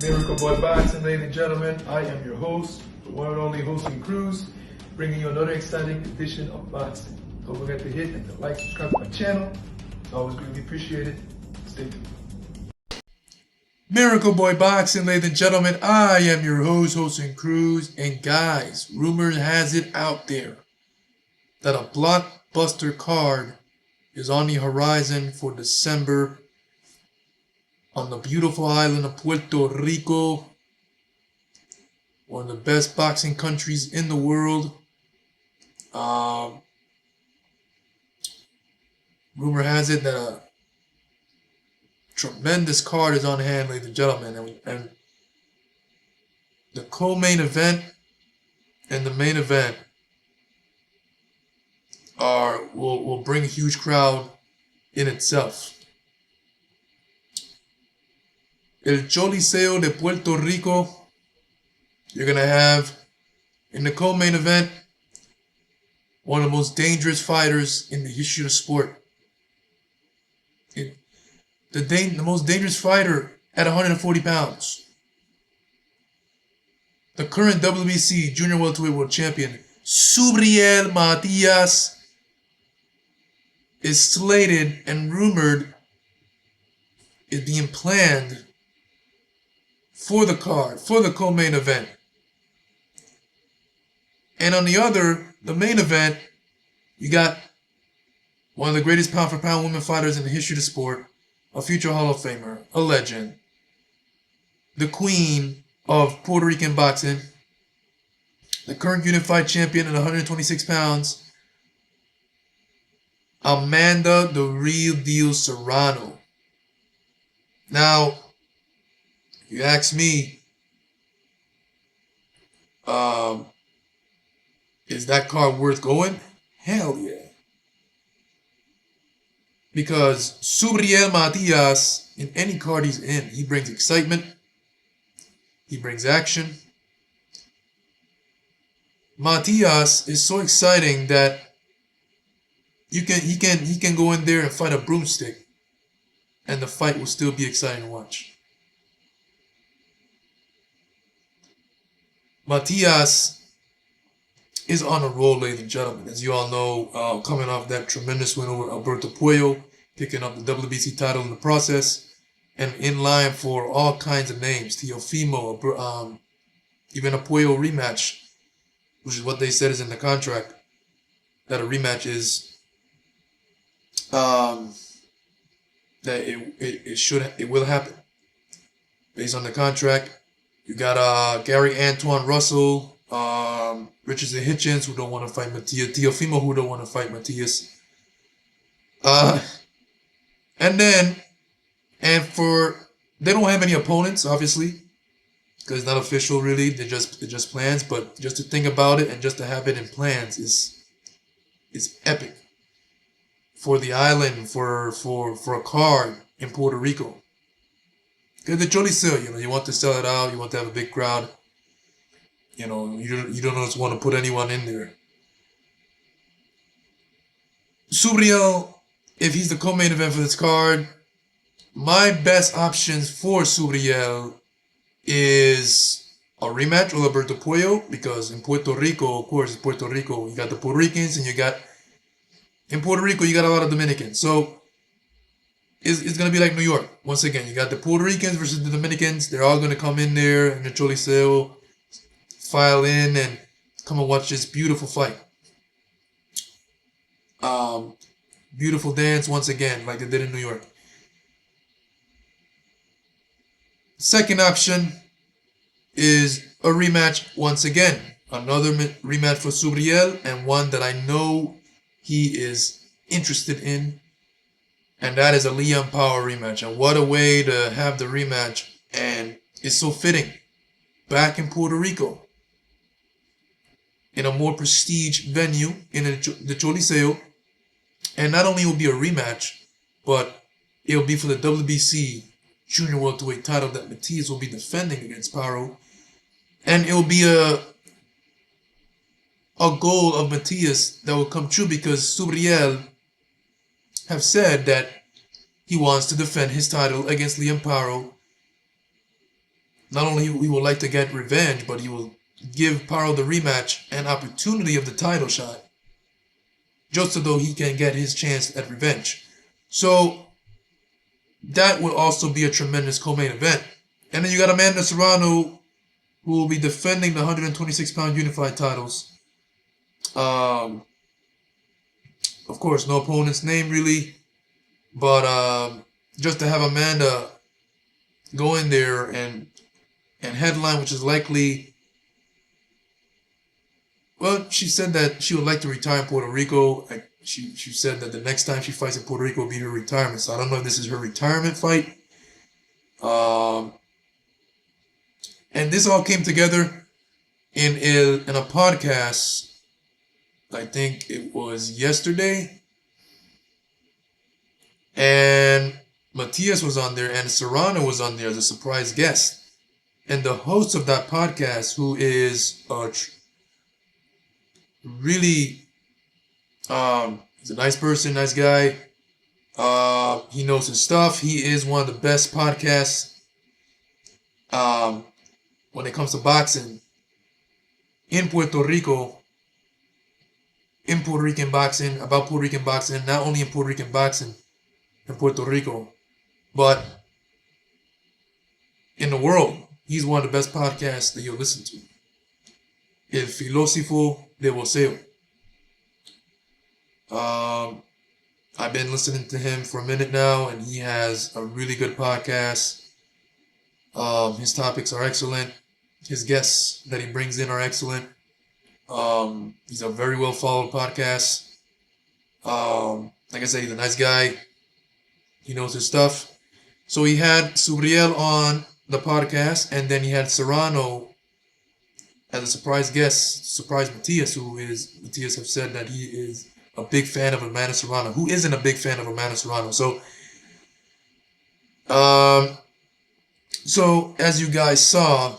Miracle Boy Boxing, ladies and gentlemen. I am your host, the one and only Hosting Cruz, bringing you another exciting edition of boxing. Don't forget to hit and to like, subscribe to my channel. It's always greatly appreciated. Stay tuned. Miracle Boy Boxing, ladies and gentlemen. I am your host, Hosting Cruz. And guys, rumor has it out there that a blockbuster card is on the horizon for December on the beautiful island of Puerto Rico, one of the best boxing countries in the world. Rumor has it that a tremendous card is on hand, ladies and gentlemen, and the co-main event and the main event will bring a huge crowd in itself. El Choliseo de Puerto Rico, you're going to have, in the co-main event, one of the most dangerous fighters in the history of the sport. The most dangerous fighter at 140 pounds. The current WBC Junior Welterweight World Champion, Subriel Matias, is slated and rumored is being planned for the card, for the co-main event. And on the main event, you got one of the greatest pound-for-pound women fighters in the history of the sport, a future Hall of Famer, a legend, the queen of Puerto Rican boxing, the current unified champion at 126 pounds, Amanda the Real Deal Serrano. Now, you ask me, is that card worth going? Hell yeah. Because Subriel Matias, in any card he's in, he brings excitement. He brings action. Matias is so exciting that he can go in there and fight a broomstick, and the fight will still be exciting to watch. Matias is on a roll, ladies and gentlemen. As you all know, coming off that tremendous win over Alberto Puello, picking up the WBC title in the process, and in line for all kinds of names. Teofimo, even a Puello rematch, which is what they said is in the contract, that a rematch is, that it will happen. Based on the contract, you got Gary Antoine Russell, Richardson Hitchens, who don't want to fight Matias, Teofimo, who don't want to fight Matias. They don't have any opponents, obviously, because it's not official really. They're just plans. But just to think about it and just to have it in plans is epic for the island, for a card in Puerto Rico. Because the Choliseo, you want to sell it out, you want to have a big crowd. You don't just want to put anyone in there. Subriel, if he's the co-main event for this card, my best options for Subriel is a rematch with Alberto Puello, because in Puerto Rico, of course, it's Puerto Rico. You got the Puerto Ricans, and in Puerto Rico, you got a lot of Dominicans. So it's going to be like New York. Once again, you got the Puerto Ricans versus the Dominicans. They're all going to come in there in the Choliseo, file in, and come and watch this beautiful fight. Beautiful dance once again, like they did in New York. Second option is a rematch once again. Another rematch for Subriel, and one that I know he is interested in. And that is a Liam Power rematch. And what a way to have the rematch. And it's so fitting. Back in Puerto Rico. In a more prestige venue. In the Choliseo. And not only will it be a rematch, but it'll be for the WBC Junior Welterweight title that Matias will be defending against Paro. And it will be a goal of Matias that will come true, because Subriel have said that he wants to defend his title against Liam Paro not only he will like to get revenge, but he will give Paro the rematch an opportunity of the title shot, just so though he can get his chance at revenge. So that will also be a tremendous co-main event. And then you got Amanda Serrano, who will be defending the 126-pound unified titles. Of course, no opponent's name really, but just to have Amanda go in there and headline, which is likely. Well, she said that she would like to retire in Puerto Rico. She said that the next time she fights in Puerto Rico will be her retirement. So I don't know if this is her retirement fight. And this all came together in a podcast. I think it was yesterday. And Matias was on there and Serrano was on there as a surprise guest. And the host of that podcast, who is really, he's a nice person, nice guy. He knows his stuff. He is one of the best podcasts when it comes to boxing in Puerto Rico. In Puerto Rican boxing, about Puerto Rican boxing, not only in Puerto Rican boxing in Puerto Rico, but in the world. He's one of the best podcasts that you'll listen to. El Filósofo de Voceo. I've been listening to him for a minute now, and he has a really good podcast. His topics are excellent. His guests that he brings in are excellent. He's a very well followed podcast. Like I said, he's a nice guy. He knows his stuff. So he had Subriel on the podcast, and then he had Serrano as a surprise guest, surprise Matias, Matias have said that he is a big fan of Amanda Serrano. Who isn't a big fan of Amanda Serrano? So as you guys saw,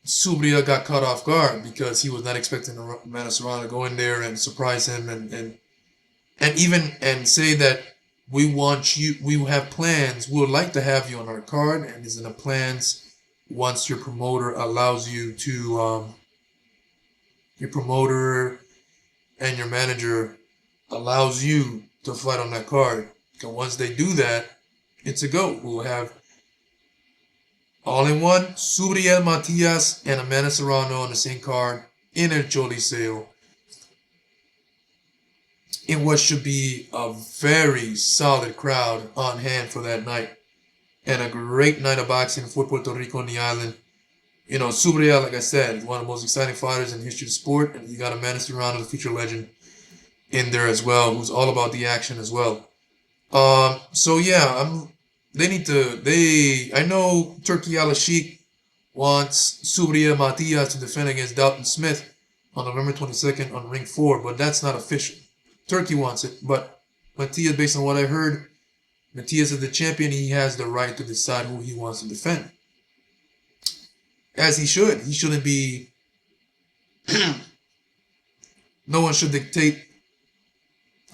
Subriel got caught off guard because he was not expecting Amanda Serrano to go in there and surprise him and say that we want you, we have plans, we would like to have you on our card, and is in the plans once your promoter allows you to, your promoter and your manager allows you to fight on that card. And once they do that, it's a go. We'll have all in one, Subriel, Matias, and Amanda Serrano on the same card in a Choli sale. In what should be a very solid crowd on hand for that night. And a great night of boxing for Puerto Rico and the island. You know, Subriel, like I said, is one of the most exciting fighters in the history of the sport. And you got Amanda Serrano, the future legend, in there as well, who's all about the action as well. So yeah, I know Turkey Al-Sheikh wants Subriel Matias to defend against Dalton Smith on November 22nd on Ring 4, but that's not official. Turkey wants it, but Matias, based on what I heard, Matias is the champion. He has the right to decide who he wants to defend. As he should. He shouldn't be... No one should dictate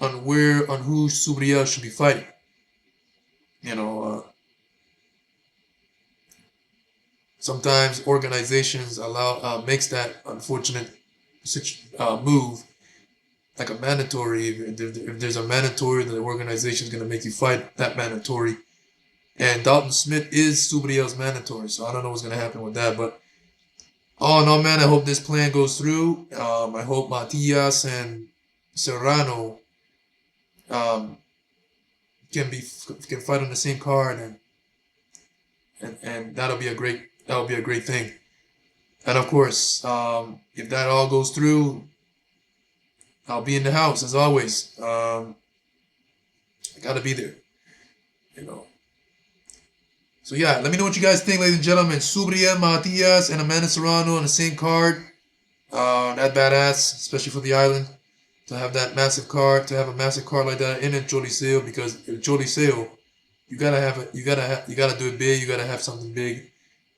on who Subriel should be fighting. You know, sometimes organizations makes that unfortunate move like a mandatory. If there's a mandatory, the organization is going to make you fight that mandatory. And Dalton Smith is Subriel's mandatory, so I don't know what's going to happen with that. But all in all, man, I hope this plan goes through. I hope Matias and Serrano can fight on the same card, and that'll be a great thing. And of course, if that all goes through, I'll be in the house as always. I gotta be there, you know. So yeah, let me know what you guys think, ladies and gentlemen. Subriel, Matias, and Amanda Serrano on the same card. That badass, especially for the island, to have that massive card, to have a massive card like that in a Choli sale, because in Choli sale, you gotta do it big. You gotta have something big.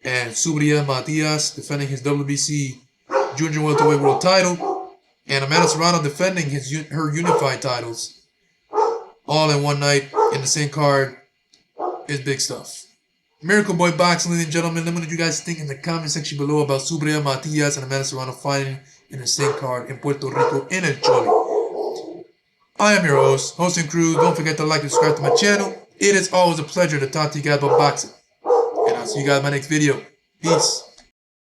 And Subriel Matias defending his WBC Junior Welterweight World Title, and Amanda Serrano defending her unified titles, all in one night in the same card, is big stuff. Miracle Boy Boxing, ladies and gentlemen. Let me know what you guys think in the comment section below about Subriel, Matias, and Amanda Serrano fighting in the same card in Puerto Rico in El Choli. I am your host, Hosting Crew. Don't forget to like and subscribe to my channel. It is always a pleasure to talk to you guys about boxing. And I'll see you guys in my next video. Peace.